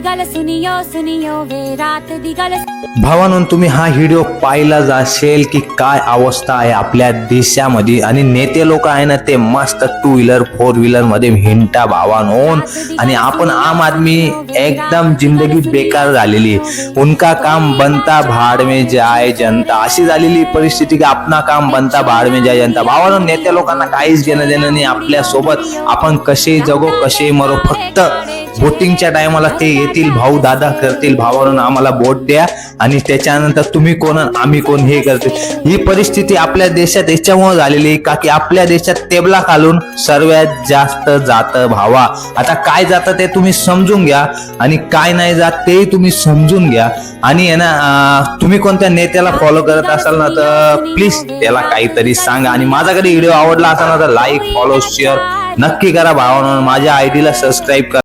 गल सुनियो सुनियो वे रात दी गल। भावांनो, तुम्ही हा व्हिडिओ पाहिलाच असेल की काय अवस्था आहे आपल्या देशामध्ये आणि नेते लोक आहे ना ते मस्त 2 व्हीलर 4 व्हीलर मध्ये हिंडता भावांनो, आणि आपण आम आदमी एकदम जिंदगी बेकार झालेली। उनका काम बनता भाड में जाए जनता, अशी झालेली परिस्थिती की आपला काम बनता भाड में जाए जनता। भावांनो, नेते लोकांना काहीच घेणं देणं नाही आपल्या सोबत, आपण कसे जगो कसे मरो, फक्त वोटिंगच्या टायमाला ते येतील, भाऊ दादा करतील, भावांनो आम्हाला वोट द्या आणि त्याच्यानंतर तुम्ही कोण आम्ही कोण हे करते। ही परिस्थिती आपल्या देशात याच्यामुळे झालेली का की आपल्या देशात टेबला खालून सर्वात जास्त जात भावा। आता काय जातं ते तुम्ही समजून घ्या आणि काय नाही जात ते तुम्ही समजून घ्या। आणि आहे ना तुम्ही कोणत्या नेत्याला फॉलो करत असाल ना तर प्लीज त्याला काहीतरी सांगा, आणि माझा कधी व्हिडिओ आवडला असेल ना तर लाईक फॉलो शेअर नक्की करा भावांनो, माझ्या आयडीला सबस्क्राईब करा।